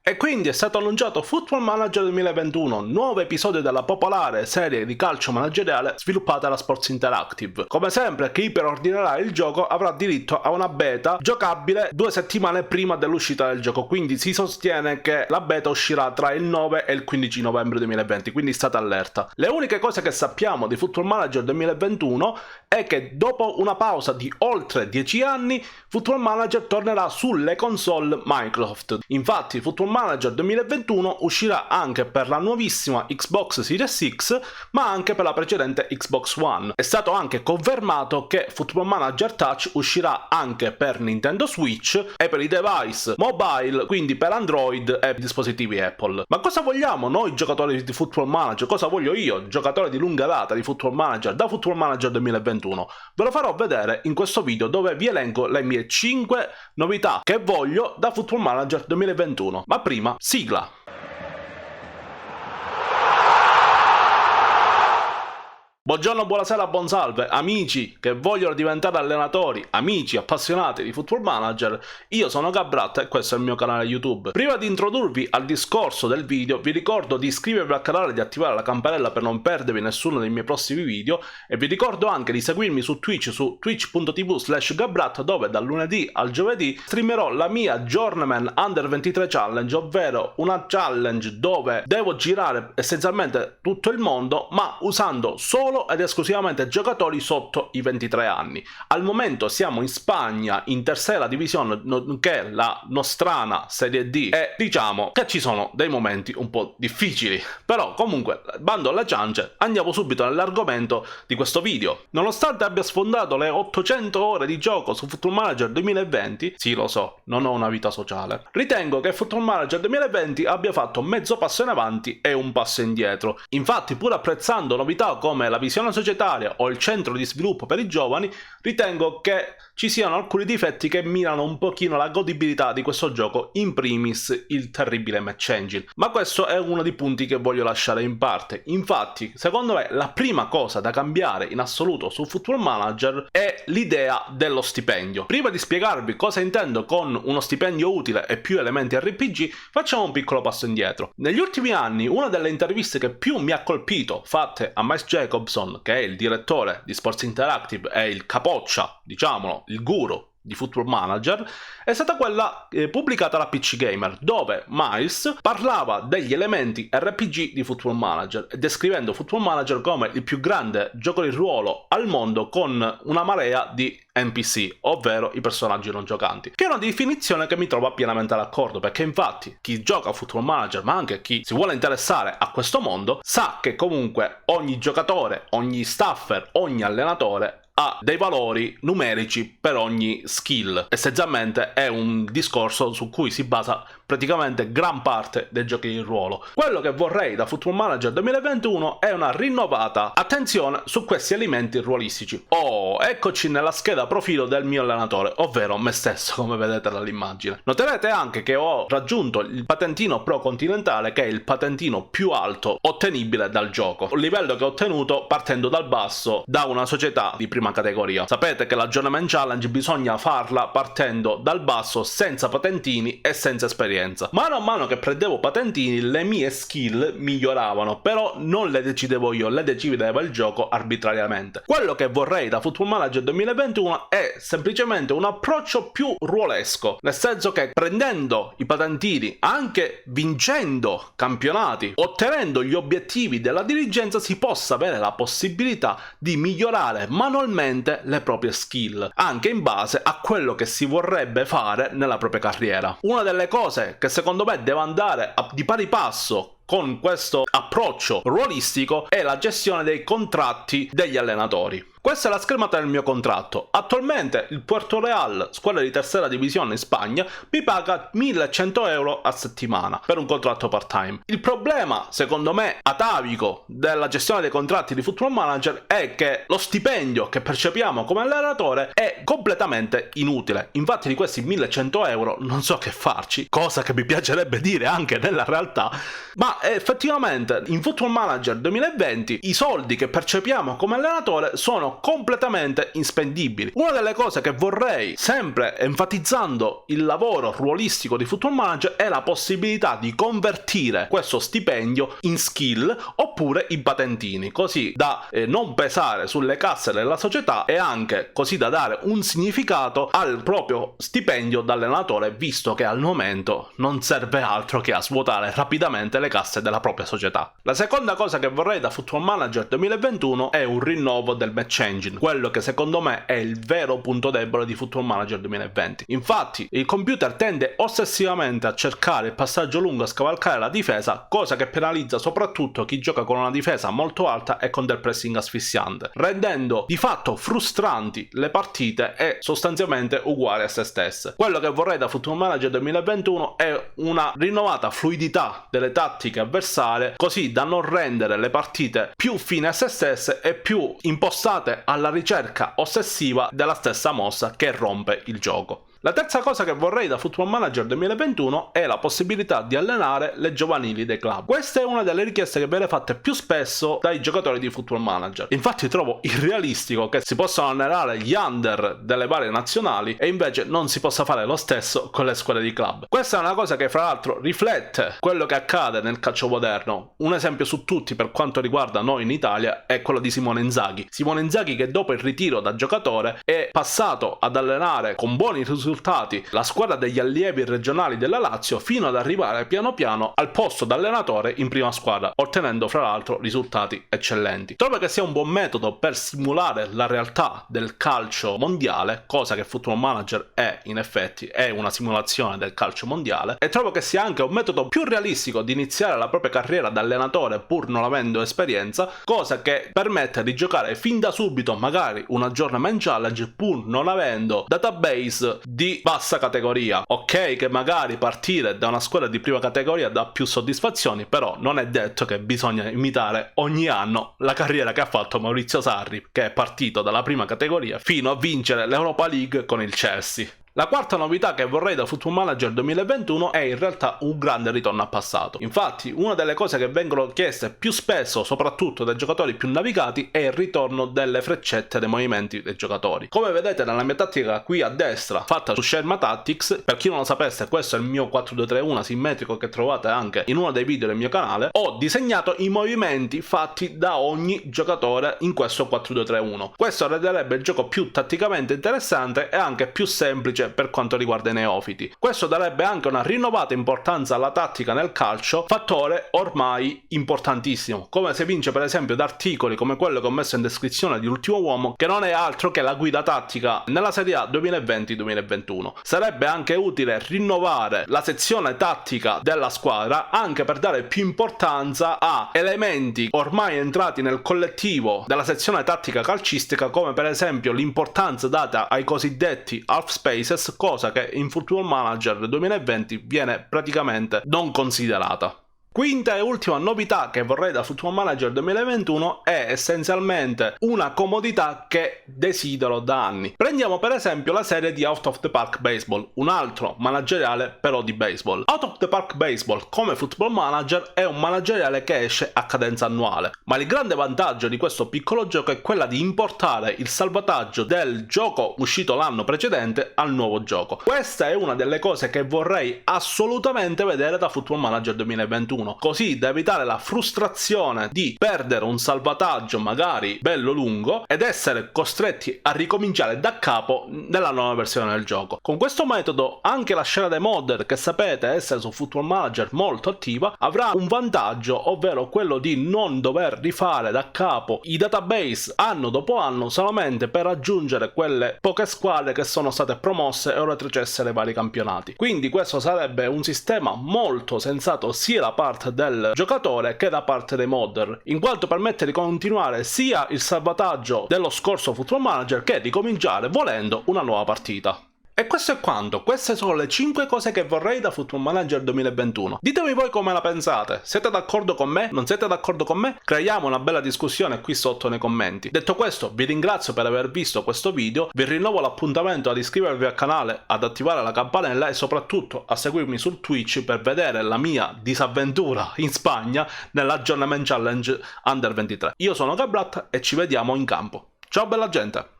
E quindi è stato annunciato Football Manager 2021, nuovo episodio della popolare serie di calcio manageriale sviluppata da Sports Interactive. Come sempre, chi preordinerà il gioco avrà diritto a una beta giocabile 2 settimane prima dell'uscita del gioco, quindi si sostiene che la beta uscirà tra il 9 e il 15 novembre 2020, quindi state allerta. Le uniche cose che sappiamo di Football Manager 2021 è che dopo una pausa di oltre 10 anni, Football Manager tornerà sulle console Microsoft. Infatti, Football Manager 2021 uscirà anche per la nuovissima Xbox Series X, ma anche per la precedente Xbox One. È stato anche confermato che Football Manager Touch uscirà anche per Nintendo Switch e per i device mobile, quindi per Android e dispositivi Apple. Ma cosa vogliamo noi giocatori di Football Manager? Cosa voglio io, giocatore di lunga data di Football Manager, da Football Manager 2021? Ve lo farò vedere in questo video dove vi elenco le mie 5 novità che voglio da Football Manager 2021. Ma prima, sigla! Buongiorno, buonasera, buon salve, amici che vogliono diventare allenatori, amici appassionati di Football Manager. Io sono Gabrat e questo è il mio canale YouTube. Prima di introdurvi al discorso del video, vi ricordo di iscrivervi al canale e di attivare la campanella per non perdervi nessuno dei miei prossimi video, e vi ricordo anche di seguirmi su Twitch, su twitch.tv/Gabrat, dove dal lunedì al giovedì streamerò la mia Journeyman Under 23 Challenge, ovvero una challenge dove devo girare essenzialmente tutto il mondo, ma usando solo ed esclusivamente giocatori sotto i 23 anni. Al momento siamo in Spagna, in terza divisione, nonché la nostrana Serie D, e diciamo che ci sono dei momenti un po' difficili. Però comunque, bando alle ciance, andiamo subito nell'argomento di questo video. Nonostante abbia sfondato le 800 ore di gioco su Football Manager 2020, sì lo so, non ho una vita sociale, ritengo che Football Manager 2020 abbia fatto mezzo passo in avanti e un passo indietro. Infatti, pur apprezzando novità come la visione societaria o il centro di sviluppo per i giovani, ritengo che ci siano alcuni difetti che minano un pochino la godibilità di questo gioco, in primis il terribile match engine. Ma questo è uno dei punti che voglio lasciare in parte. Infatti, secondo me, la prima cosa da cambiare in assoluto su Football Manager è l'idea dello stipendio. Prima di spiegarvi cosa intendo con uno stipendio utile e più elementi RPG, facciamo un piccolo passo indietro. Negli ultimi anni, una delle interviste che più mi ha colpito, fatte a Miles Jacobson, che è il direttore di Sports Interactive e il capoccia, diciamolo, il guru di Football Manager, è stata quella pubblicata da PC Gamer, dove Miles parlava degli elementi RPG di Football Manager, descrivendo Football Manager come il più grande gioco di ruolo al mondo con una marea di NPC, ovvero i personaggi non giocanti, che è una definizione che mi trova pienamente d'accordo, perché infatti chi gioca a Football Manager, ma anche chi si vuole interessare a questo mondo, sa che comunque ogni giocatore, ogni staffer, ogni allenatore ha dei valori numerici per ogni skill. Essenzialmente è un discorso su cui si basa praticamente gran parte dei giochi di ruolo. Quello che vorrei da Football Manager 2021 è una rinnovata attenzione su questi elementi ruolistici. Oh, eccoci nella scheda profilo del mio allenatore, ovvero me stesso, come vedete dall'immagine. Noterete anche che ho raggiunto il patentino Pro Continentale, che è il patentino più alto ottenibile dal gioco, un livello che ho ottenuto partendo dal basso da una società di prima categoria. Sapete che la Journeyman Challenge bisogna farla partendo dal basso, senza patentini e senza esperienza. Mano a mano che prendevo patentini, le mie skill miglioravano, però non le decidevo io, le decideva il gioco arbitrariamente. Quello che vorrei da Football Manager 2021 è semplicemente un approccio più ruolesco, nel senso che prendendo i patentini, anche vincendo campionati, ottenendo gli obiettivi della dirigenza, si possa avere la possibilità di migliorare manualmente le proprie skill, anche in base a quello che si vorrebbe fare nella propria carriera. Una delle cose che secondo me deve andare di pari passo con questo approccio ruolistico è la gestione dei contratti degli allenatori. Questa è la schermata del mio contratto. Attualmente il Puerto Real, squadra di terza divisione in Spagna, mi paga 1100 euro a settimana per un contratto part-time. Il problema, secondo me, atavico della gestione dei contratti di Football Manager è che lo stipendio che percepiamo come allenatore è completamente inutile. Infatti di questi 1100 euro non so che farci, cosa che mi piacerebbe dire anche nella realtà, ma effettivamente in Football Manager 2020 i soldi che percepiamo come allenatore sono sono completamente inspendibili. Una delle cose che vorrei, sempre enfatizzando il lavoro ruolistico di Football Manager, è la possibilità di convertire questo stipendio in skill oppure in patentini, così da non pesare sulle casse della società e anche così da dare un significato al proprio stipendio da allenatore, visto che al momento non serve altro che a svuotare rapidamente le casse della propria società. La seconda cosa che vorrei da Football Manager 2021 è un rinnovo del match engine, quello che secondo me è il vero punto debole di Football Manager 2020. Infatti il computer tende ossessivamente a cercare il passaggio lungo a scavalcare la difesa, cosa che penalizza soprattutto chi gioca con una difesa molto alta e con del pressing asfissiante, rendendo di fatto frustranti le partite e sostanzialmente uguali a se stesse. Quello che vorrei da Football Manager 2021 è una rinnovata fluidità delle tattiche avversarie, così da non rendere le partite più fine a se stesse e più impostate alla ricerca ossessiva della stessa mossa che rompe il gioco. La terza cosa che vorrei da Football Manager 2021 è la possibilità di allenare le giovanili dei club. Questa è una delle richieste che viene fatte più spesso dai giocatori di Football Manager. Infatti trovo irrealistico che si possano allenare gli under delle varie nazionali e invece non si possa fare lo stesso con le squadre di club. Questa è una cosa che fra l'altro riflette quello che accade nel calcio moderno. Un esempio su tutti per quanto riguarda noi in Italia è quello di Simone Inzaghi. Simone Inzaghi che dopo il ritiro da giocatore è passato ad allenare con buoni risultati la squadra degli allievi regionali della Lazio fino ad arrivare piano piano al posto da allenatore in prima squadra, ottenendo fra l'altro risultati eccellenti. Trovo che sia un buon metodo per simulare la realtà del calcio mondiale, cosa che Football Manager è in effetti, è una simulazione del calcio mondiale, e trovo che sia anche un metodo più realistico di iniziare la propria carriera da allenatore pur non avendo esperienza, cosa che permette di giocare fin da subito magari una Journeyman Challenge pur non avendo database di bassa categoria. Ok che magari partire da una squadra di prima categoria dà più soddisfazioni, però non è detto che bisogna imitare ogni anno la carriera che ha fatto Maurizio Sarri, che è partito dalla prima categoria fino a vincere l'Europa League con il Chelsea. La quarta novità che vorrei da Football Manager 2021 è in realtà un grande ritorno al passato. Infatti, una delle cose che vengono chieste più spesso, soprattutto dai giocatori più navigati, è il ritorno delle freccette dei movimenti dei giocatori. Come vedete nella mia tattica qui a destra, fatta su Sherma Tactics, per chi non lo sapesse questo è il mio 4-2-3-1 simmetrico che trovate anche in uno dei video del mio canale, ho disegnato i movimenti fatti da ogni giocatore in questo 4-2-3-1. Questo renderebbe il gioco più tatticamente interessante e anche più semplice per quanto riguarda i neofiti. Questo darebbe anche una rinnovata importanza alla tattica nel calcio, fattore ormai importantissimo, come si evince per esempio da articoli come quello che ho messo in descrizione di Ultimo Uomo, che non è altro che la guida tattica nella Serie A 2020-2021. Sarebbe anche utile rinnovare la sezione tattica della squadra anche per dare più importanza a elementi ormai entrati nel collettivo della sezione tattica calcistica, come per esempio l'importanza data ai cosiddetti half spaces, cosa che in Football Manager 2020 viene praticamente non considerata. Quinta e ultima novità che vorrei da Football Manager 2021 è essenzialmente una comodità che desidero da anni. Prendiamo per esempio la serie di Out of the Park Baseball, un altro manageriale però di baseball. Out of the Park Baseball, come Football Manager, è un manageriale che esce a cadenza annuale, ma il grande vantaggio di questo piccolo gioco è quella di importare il salvataggio del gioco uscito l'anno precedente al nuovo gioco. Questa è una delle cose che vorrei assolutamente vedere da Football Manager 2021. Così da evitare la frustrazione di perdere un salvataggio magari bello lungo ed essere costretti a ricominciare da capo nella nuova versione del gioco. Con questo metodo anche la scena dei modder, che sapete essere su Football Manager molto attiva, avrà un vantaggio, ovvero quello di non dover rifare da capo i database anno dopo anno solamente per raggiungere quelle poche squadre che sono state promosse o retrocesse nei vari campionati. Quindi questo sarebbe un sistema molto sensato sia da parte del giocatore che da parte dei modder, in quanto permette di continuare sia il salvataggio dello scorso Football Manager che di cominciare volendo una nuova partita. E questo è quanto, queste sono le 5 cose che vorrei da Football Manager 2021. Ditemi voi come la pensate, siete d'accordo con me? Non siete d'accordo con me? Creiamo una bella discussione qui sotto nei commenti. Detto questo, vi ringrazio per aver visto questo video, vi rinnovo l'appuntamento ad iscrivervi al canale, ad attivare la campanella e soprattutto a seguirmi su Twitch per vedere la mia disavventura in Spagna nella Journeyman Challenge Under 23. Io sono Gabrat e ci vediamo in campo. Ciao bella gente!